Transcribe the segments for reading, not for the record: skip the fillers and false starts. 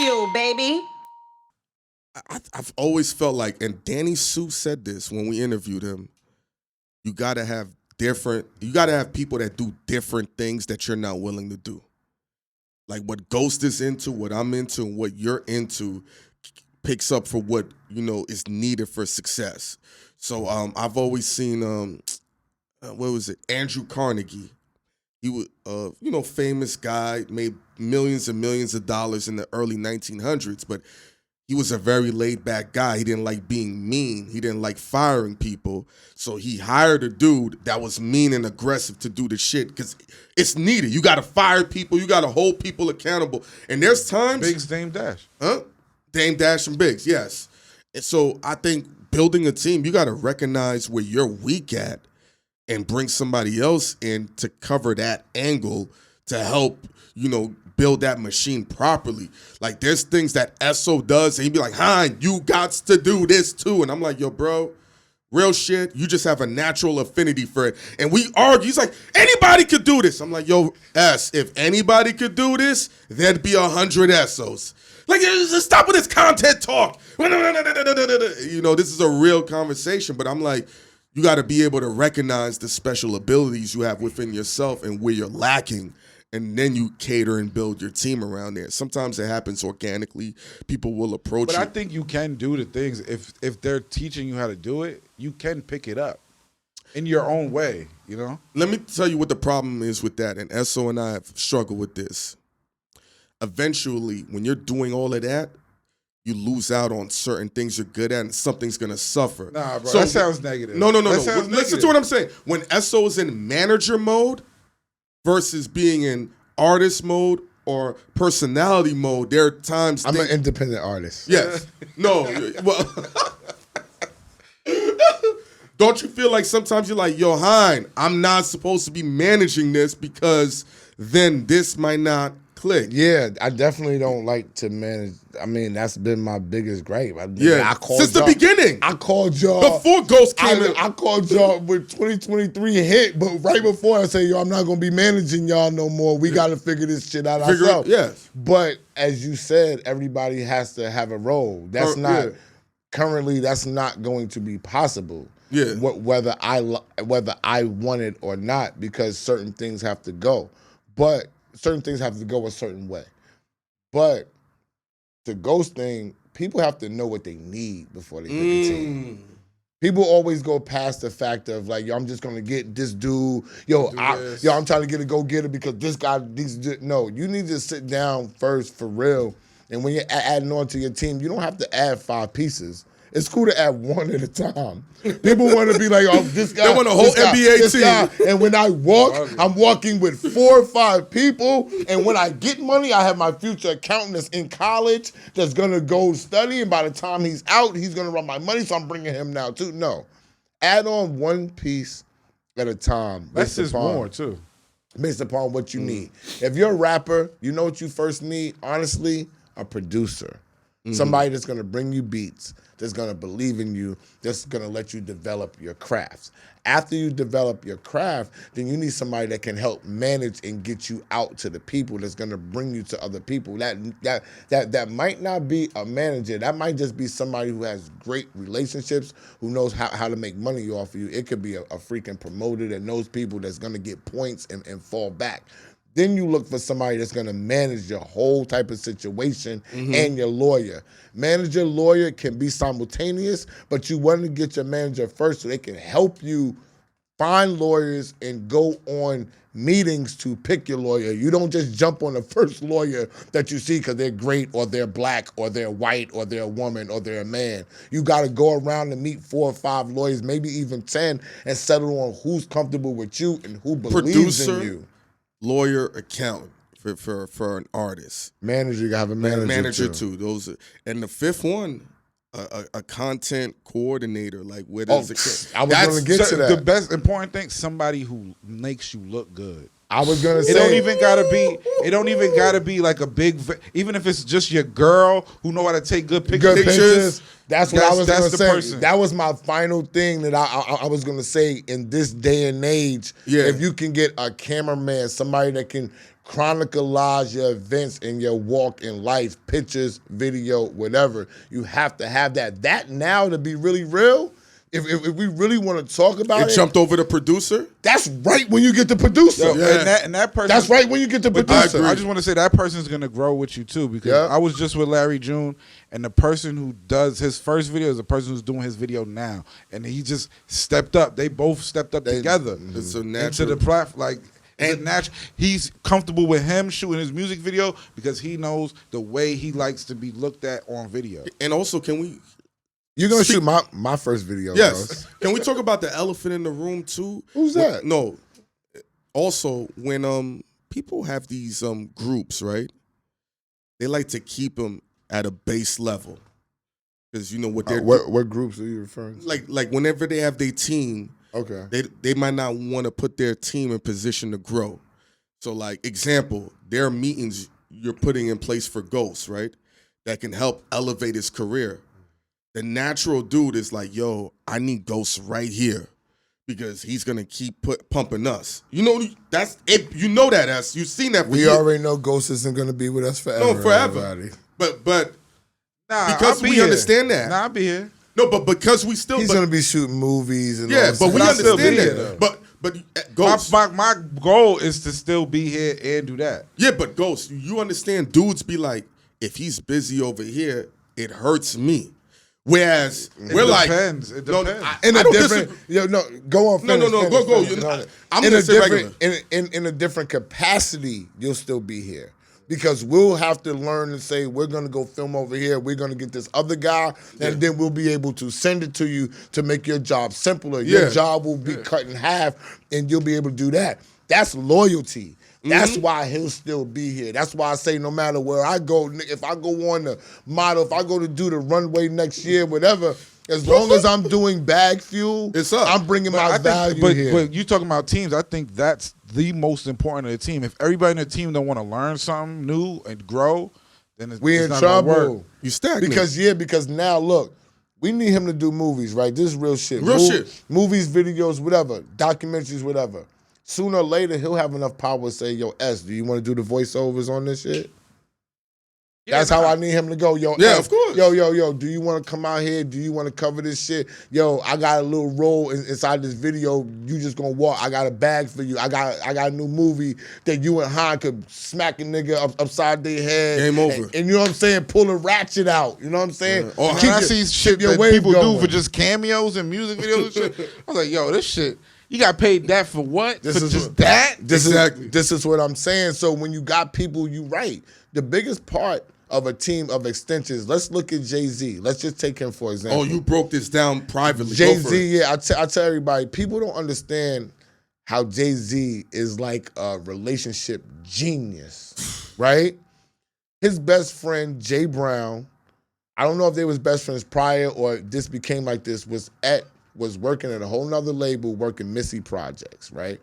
Bagfuel, baby. I've always felt like, and Danny Sue said this when we interviewed him, you gotta have people that do different things that you're not willing to do. Like what Ghost is into, what I'm into, and what you're into picks up for what, is needed for success. So I've always seen, what was it, Andrew Carnegie. He was, famous guy, made millions and millions of dollars in the early 1900s, but he was a very laid-back guy. He didn't like being mean. He didn't like firing people. So he hired a dude that was mean and aggressive to do the shit because it's needed. You got to fire people. You got to hold people accountable. And there's times... Biggs, Dame Dash. Huh? Dame Dash and Biggs, yes. And so I think building a team, you got to recognize where you're weak at and bring somebody else in to cover that angle to help, build that machine properly. Like there's things that SO does and he'd be like, Hein, you got to do this too. And I'm like, yo, bro, real shit, you just have a natural affinity for it. And we argue, he's like, anybody could do this. I'm like, yo, S, if anybody could do this, there'd be 100 SOs. Like, just stop with this content talk. This is a real conversation, but I'm like, you got to be able to recognize the special abilities you have within yourself and where you're lacking. And then you cater and build your team around there. Sometimes it happens organically. People will approach you. But I think you can do the things. If they're teaching you how to do it, you can pick it up in your own way, Let me tell you what the problem is with that. And SO and I have struggled with this. Eventually, when you're doing all of that, you lose out on certain things you're good at and something's going to suffer. Nah, bro, that sounds negative. No. Listen to what I'm saying. When SO is in manager mode, versus being in artist mode or personality mode, there are times... I'm an independent artist. Yes. No. Well, don't you feel like sometimes you're like, yo, Hein, I'm not supposed to be managing this because then this might not click? Yeah, I definitely don't like to manage. I mean, that's been my biggest gripe. Since the beginning. I called y'all. Before Ghost came in. I called y'all with 2023 hit, but right before I say, yo, I'm not going to be managing y'all no more. We got to figure this shit out ourselves. Yes. But as you said, everybody has to have a role. That's currently, that's not going to be possible. Yeah. Whether I want it or not, because certain things have to go. But certain things have to go a certain way. But the Ghost thing, people have to know what they need before they pick a team. People always go past the fact of like, yo, I'm just gonna get this dude. I'm trying to get a go-getter because this guy needs to do. No, you need to sit down first for real. And when you're adding on to your team, you don't have to add 5 pieces. It's cool to add one at a time. People want to be like, oh, this guy. They want a whole NBA team. Guy. And when I walk, I'm walking with 4 or 5 people. And when I get money, I have my future accountant that's in college that's going to go study. And by the time he's out, he's going to run my money. So I'm bringing him now too. No. Add on 1 piece at a time. Less is more too. Based upon what you need. If you're a rapper, you know what you first need? Honestly, a producer. Somebody that's going to bring you beats, that's going to believe in you, that's going to let you develop your crafts. After you develop your craft, then you need somebody that can help manage and get you out to the people, that's going to bring you to other people. That might not be a manager. That might just be somebody who has great relationships, who knows how to make money off of you. It could be a freaking promoter that knows people that's going to get points and fall back. Then you look for somebody that's going to manage your whole type of situation and your lawyer. Manager, lawyer can be simultaneous, but you want to get your manager first so they can help you find lawyers and go on meetings to pick your lawyer. You don't just jump on the first lawyer that you see because they're great or they're black or they're white or they're a woman or they're a man. You got to go around and meet 4 or 5 lawyers, maybe even 10, and settle on who's comfortable with you and who believes in you. Lawyer, accountant for an artist. Manager, you have a manager too. Those and the 5th one, a content coordinator. Like where does it? I was going to get to that. The best important thing: somebody who makes you look good. I was gonna say It don't even gotta be like a big. Even if it's just your girl who know how to take good pictures. That's what I was gonna the say. person. That was my final thing that I was gonna say. In this day and age, if you can get a cameraman, somebody that can chronicleize your events and your walk in life, pictures, video, whatever, you have to have that. That now, to be really real, if we really want to talk about it, jumped over the producer. that's right when you get the producer. And that person. That's right when you get the producer. I just want to say that person's gonna grow with you too, because I was just with Larry June, and the person who does his first video is the person who's doing his video now, and he just stepped up. They both stepped up together. It's a natural. Into the platform, like. And he's comfortable with him shooting his music video because he knows the way he likes to be looked at on video. And also, can we? You're gonna shoot my first video. Yes. Can we talk about the elephant in the room too? Who's that? No. Also, when people have these groups, right? They like to keep them at a base level because you know what they're. What groups are you referring to? Like whenever they have their team. Okay. They might not want to put their team in position to grow. So, like, example, there are meetings you're putting in place for Ghost, right? That can help elevate his career. The natural dude is like, yo, I need Ghost right here because he's gonna keep pumping us. You know that's it. You know that us. You've seen that. We already know Ghost isn't gonna be with us forever. No, forever. Everybody. But I'll because be we here. understand that. Nah, I'll be here. No, but because we still He's gonna be shooting movies and all but we I'll still understand be that. here, But Ghost. My goal is to still be here and do that. Yeah, but Ghost, you understand dudes be like, if he's busy over here, it hurts me. Whereas we're like, It depends. in I a don't different, go on. No, go. I'm gonna say regular. In a different capacity, you'll still be here. Because we'll have to learn and say, we're going to go film over here. We're going to get this other guy. And then we'll be able to send it to you to make your job simpler. Your job will be cut in half, and you'll be able to do that. That's loyalty. That's why he'll still be here. That's why I say no matter where I go, if I go on the model, if I go to do the runway next year, whatever, as long as I'm doing Bagfuel, it's up. I'm bringing my value here. But you talking about teams, I think that's the most important of the team. If everybody in the team don't want to learn something new and grow, then we're it's in not gonna work. trouble. You stagnant. Because now look, we need him to do movies, right? This is real shit. Shit. Movies, videos, whatever, documentaries, whatever. Sooner or later, he'll have enough power to say, yo, S, do you want to do the voiceovers on this shit? That's how I need him to go. Yo, yeah, S, of course. Yo, do you want to come out here? Do you want to cover this shit? Yo, I got a little role inside this video. You just gonna walk. I got a bag for you. I got a new movie that you and Han could smack a nigga upside their head. Game over. And you know what I'm saying? Pull a ratchet out. You know what I'm saying? Or Keep I see shit your that wave people going. do for just cameos and music videos and shit. I was like, yo, this shit, you got paid that for what? This for is just what- that? This Exactly. is what I'm saying. So when you got people, you right. The biggest part of a team of extensions, let's look at Jay-Z. Let's just take him for example. Oh, you broke this down privately. Jay-Z, yeah, I tell everybody, people don't understand how Jay-Z is like a relationship genius, right? His best friend, Jay Brown, I don't know if they was best friends prior or this became like this, was working at a whole nother label working Missy projects, right?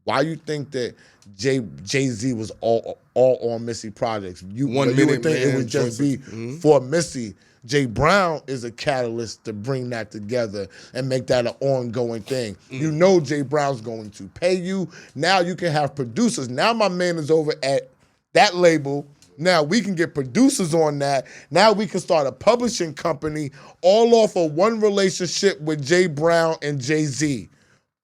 Why you think that Jay-Z was all on Missy projects? You would think it would just be for Missy. Jay Brown is a catalyst to bring that together and make that an ongoing thing. You know Jay Brown's going to pay you. Now you can have producers. Now my man is over at that label. Now we can get producers on that. Now we can start a publishing company all off of one relationship with Jay Brown and Jay-Z.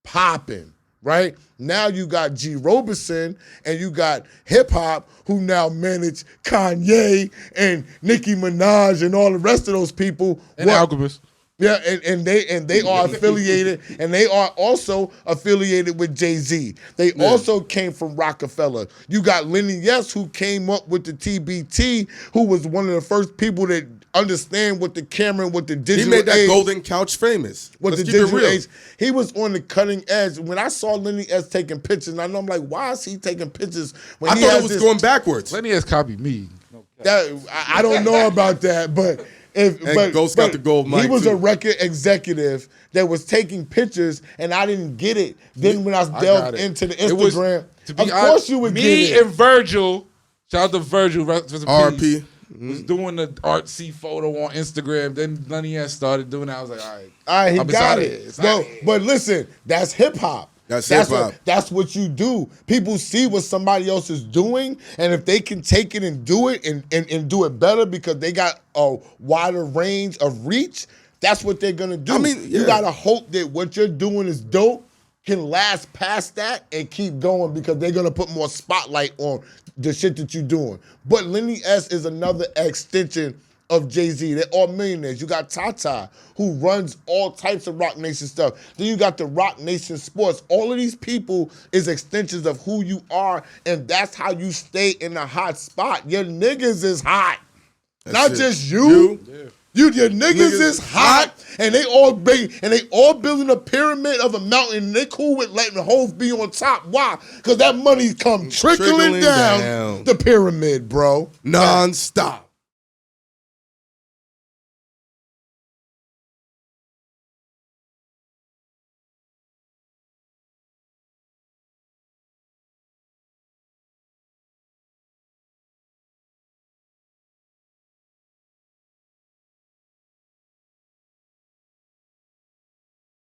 Popping, right? Now you got G. Roberson and you got hip hop who now manage Kanye and Nicki Minaj and all the rest of those people. And Alchemist. Yeah, and they are affiliated, and they are also affiliated with Jay-Z. They also came from Rockefeller. You got Lenny Yes, who came up with the TBT, who was one of the first people that understand what the camera and what the digital He made that age, golden couch famous. what Let's the keep it digital real. age. He was on the cutting edge. When I saw Lenny S taking pictures, and I know I'm like, why is he taking pictures when I he thought has it was this, going backwards. Lenny has copied me. that I don't know about that, but Ghost got the gold mic, he was too. a record executive that was taking pictures, and I didn't get it. Then when I got delved it. into the It was- Instagram, To be Of course you would get it. Me and Virgil, shout out to Virgil, rest in peace, RP. was doing the artsy photo on Instagram. Then Lenny S started doing that. I was like, all right, he I'm got excited. it. It's No, not- but listen, that's hip hop. That's hip-hop. That's what you do. People see what somebody else is doing, and if they can take it and do it and do it better because they got a wider range of reach, that's what they're gonna do. I mean, yeah. You gotta hope that what you're doing is dope, can last past that and keep going because they're gonna put more spotlight on the shit that you're doing. But Lenny S is another extension of Jay-Z. They're all millionaires. You got Tata, who runs all types of Rock Nation stuff. Then you got the Rock Nation Sports. All of these people is extensions of who you are, and that's how you stay in a hot spot. Your niggas is hot. Not just you. Your niggas is hot, and they all building a pyramid of a mountain. And they cool with letting the Hov be on top. Why? Because that money come trickling down the pyramid, bro. Non-stop.